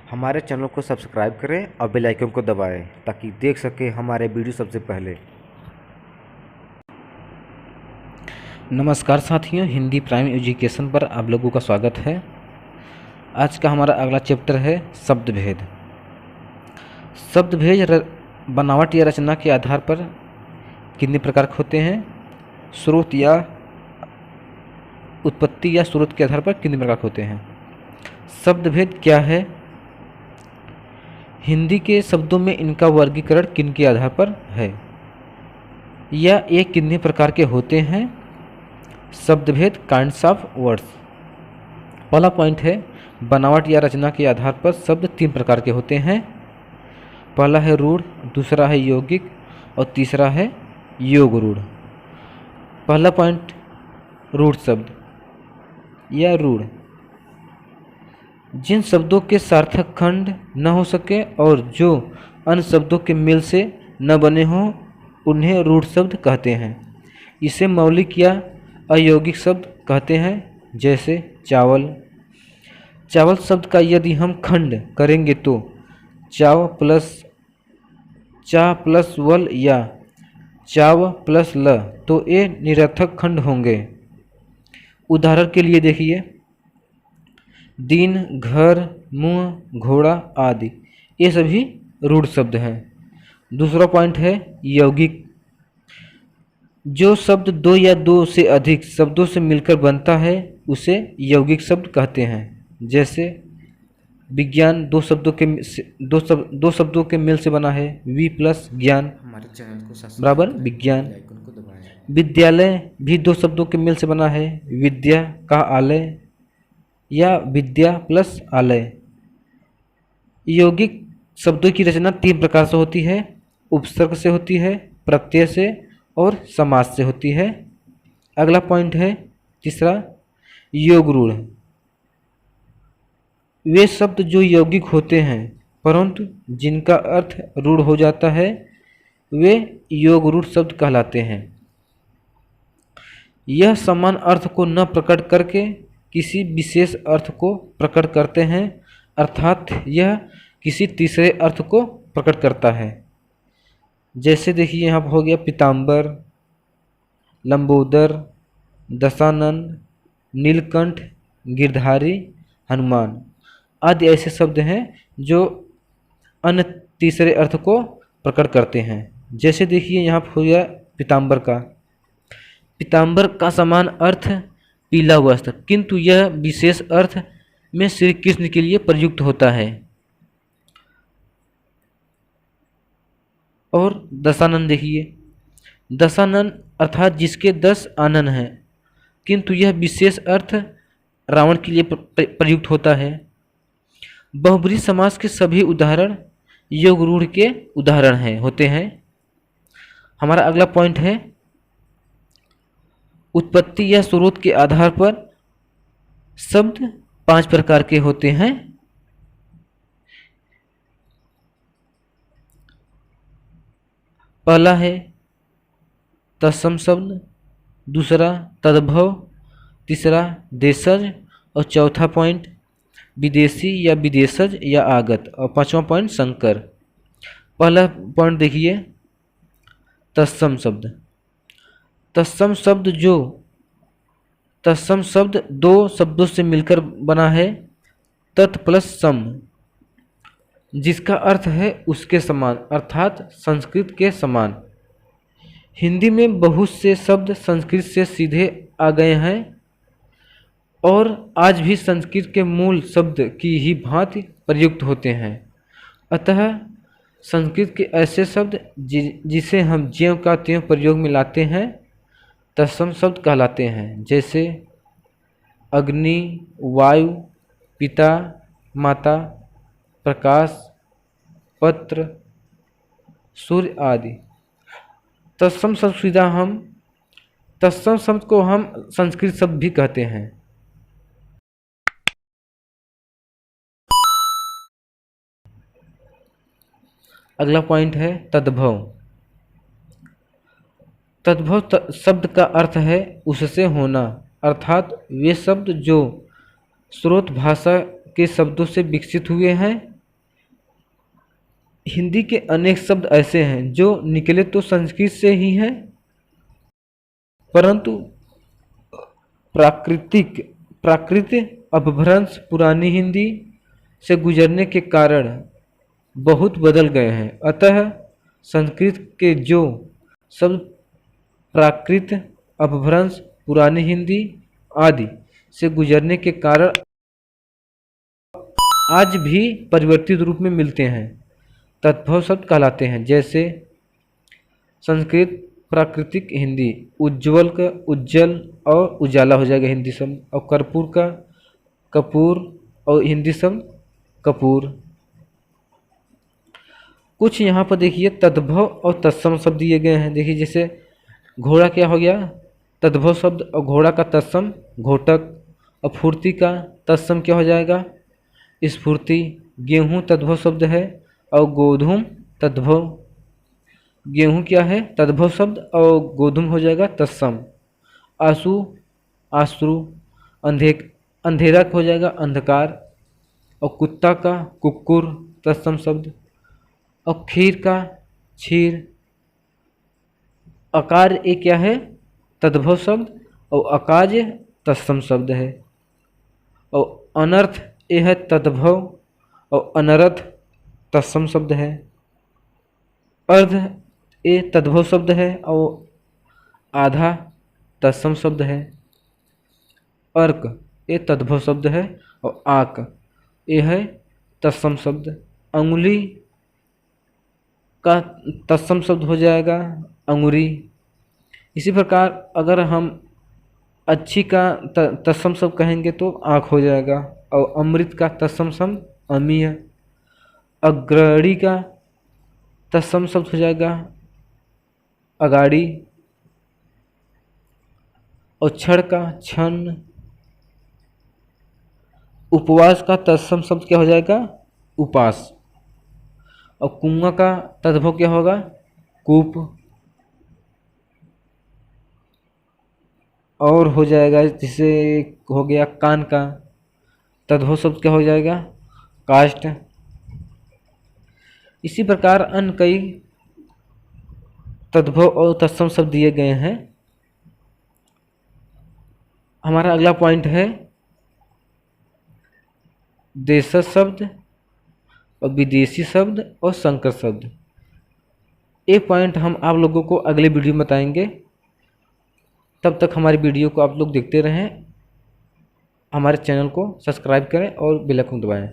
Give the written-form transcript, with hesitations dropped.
हमारे चैनल को सब्सक्राइब करें और बेल आइकन को दबाएं ताकि देख सकें हमारे वीडियो सबसे पहले। नमस्कार साथियों, हिंदी प्राइम एजुकेशन पर आप लोगों का स्वागत है। आज का हमारा अगला चैप्टर है शब्द भेद। शब्द भेद बनावट या रचना के आधार पर कितने प्रकार के होते हैं? स्रोत या उत्पत्ति या स्रोत के आधार पर कितने प्रकार के होते हैं? शब्द भेद क्या है? हिंदी के शब्दों में इनका वर्गीकरण किन के आधार पर है या ये कितने प्रकार के होते हैं? शब्द भेद काइंड्स ऑफ वर्ड्स। पहला पॉइंट है बनावट या रचना के आधार पर शब्द तीन प्रकार के होते हैं। पहला है रूढ़, दूसरा है यौगिक और तीसरा है योग रूढ़। पहला पॉइंट रूढ़ शब्द या रूढ़, जिन शब्दों के सार्थक खंड न हो सके और जो अन्य शब्दों के मेल से न बने हों उन्हें रूढ़ शब्द कहते हैं। इसे मौलिक या अयौगिक शब्द कहते हैं। जैसे चावल। चावल शब्द का यदि हम खंड करेंगे तो चाव प्लस वल या चाव प्लस ल, तो ये निरर्थक खंड होंगे। उदाहरण के लिए देखिए, दिन, घर, मुंह, घोड़ा आदि, ये सभी रूढ़ शब्द हैं। दूसरा पॉइंट है यौगिक। जो शब्द दो या दो से अधिक शब्दों से मिलकर बनता है उसे यौगिक शब्द कहते हैं। जैसे विज्ञान दो शब्दों के मेल से बना है। वि प्लस ज्ञान हमारे चैनल को बराबर विज्ञान। आइकन को दबाएं। विद्यालय भी दो शब्दों के मेल से बना है। विद्या का आलय या विद्या प्लस आलय। यौगिक शब्दों की रचना तीन प्रकार से होती है। उपसर्ग से होती है, प्रत्यय से और समास से होती है। अगला पॉइंट है तीसरा योग रूढ़। वे शब्द जो यौगिक होते हैं परंतु जिनका अर्थ रूढ़ हो जाता है वे योग रूढ़ शब्द कहलाते हैं। यह समान अर्थ को न प्रकट करके किसी विशेष अर्थ को प्रकट करते हैं, अर्थात यह किसी तीसरे अर्थ को प्रकट करता है। जैसे देखिए यहाँ पर हो गया पीताम्बर, लंबोदर, दशानन, नीलकंठ, गिरधारी, हनुमान आदि ऐसे शब्द हैं जो अन्य तीसरे अर्थ को प्रकट करते हैं। जैसे देखिए यहाँ पर हो गया पीताम्बर का। पीताम्बर का समान अर्थ पीला वस्त्र, किंतु यह विशेष अर्थ में श्री कृष्ण के लिए प्रयुक्त होता है। और दशानन देखिए, दशानन अर्थात जिसके 10 आनन हैं, किंतु यह विशेष अर्थ रावण के लिए प्रयुक्त होता है। बहुब्रीहि समास के सभी उदाहरण योग रूढ़ के उदाहरण होते हैं। हमारा अगला पॉइंट है उत्पत्ति या स्रोत के आधार पर शब्द 5 प्रकार के होते हैं। पहला है तत्सम शब्द, दूसरा तद्भव, तीसरा देशज और चौथा पॉइंट विदेशी या विदेशज या आगत और पांचवा पॉइंट संकर। पहला पॉइंट देखिए तत्सम शब्द। तत्सम शब्द दो शब्दों से मिलकर बना है, तत् प्लस सम, जिसका अर्थ है उसके समान, अर्थात संस्कृत के समान। हिंदी में बहुत से शब्द संस्कृत से सीधे आ गए हैं और आज भी संस्कृत के मूल शब्द की ही भांति प्रयुक्त होते हैं। अतः संस्कृत के ऐसे शब्द जिसे हम ज्यों का त्यों प्रयोग में लाते हैं तत्सम शब्द कहलाते हैं। जैसे अग्नि, वायु, पिता, माता, प्रकाश, पत्र, सूर्य आदि। तत्सम शब्द को हम संस्कृत शब्द भी कहते हैं। अगला पॉइंट है तद्भव। तद्भव शब्द का अर्थ है उससे होना, अर्थात वे शब्द जो स्रोत भाषा के शब्दों से विकसित हुए हैं हिंदी के अनेक शब्द ऐसे हैं जो निकले तो संस्कृत से ही हैं, परंतु प्राकृत अपभ्रंश पुरानी हिंदी से गुजरने के कारण बहुत बदल गए हैं। अतः संस्कृत के जो शब्द प्राकृत अपभ्रंश पुरानी हिंदी आदि से गुजरने के कारण आज भी परिवर्तित रूप में मिलते हैं, तद्भव शब्द कहलाते हैं। जैसे संस्कृत प्राकृतिक हिंदी, उज्ज्वल का उज्जवल और उजाला हो जाएगा हिंदी शब्द, और कर्पूर का कपूर और हिंदी शब्द कपूर। कुछ यहाँ पर देखिए तद्भव और तत्सम शब्द दिए गए हैं। देखिए जैसे घोड़ा क्या हो गया तद्भव शब्द, और घोड़ा का तत्सम घोटक, और फुर्ती का तत्सम क्या हो जाएगा स्फूर्ति। गेहूँ तद्भव शब्द है और गोधूम तद्भव, गेहूँ क्या है तद्भव शब्द और गोधूम हो जाएगा तत्सम। आंसू आश्रु, अंधेरा हो जाएगा अंधकार, और कुत्ता का कुक्कुर तत्सम शब्द, और खीर का क्षीर। अकार ये क्या है तद्भव शब्द और अकाज तत्सम शब्द है, और अनर्थ ये है तद्भव और अनर्थ तत्सम शब्द है। अर्ध ये तद्भव शब्द है और आधा तत्सम शब्द है। अर्क ये तद्भव शब्द है और आक ये है तत्सम शब्द। अंगुली का तत्सम शब्द हो जाएगा अंगुरी। इसी प्रकार अगर हम अच्छी का तत्सम शब्द कहेंगे तो आँख हो जाएगा, और अमृत का तत्सम शब्द अमीय। अग्रणी का तत्सम शब्द हो जाएगा अगाड़ी, और क्षण का क्षण। उपवास का तत्सम शब्द क्या हो जाएगा उपास, और कुआं का तद्भव क्या होगा कूप। और हो जाएगा जैसे हो गया कान का तद्भव शब्द क्या हो जाएगा काष्ठ। इसी प्रकार अन्य कई तद्भव और तत्सम शब्द दिए गए हैं। हमारा अगला पॉइंट है देशज शब्द और विदेशी शब्द और संकर शब्द। ये पॉइंट हम आप लोगों को अगले वीडियो में बताएंगे। तब तक हमारी वीडियो को आप लोग देखते रहें, हमारे चैनल को सब्सक्राइब करें और बेल आइकन दबाएं।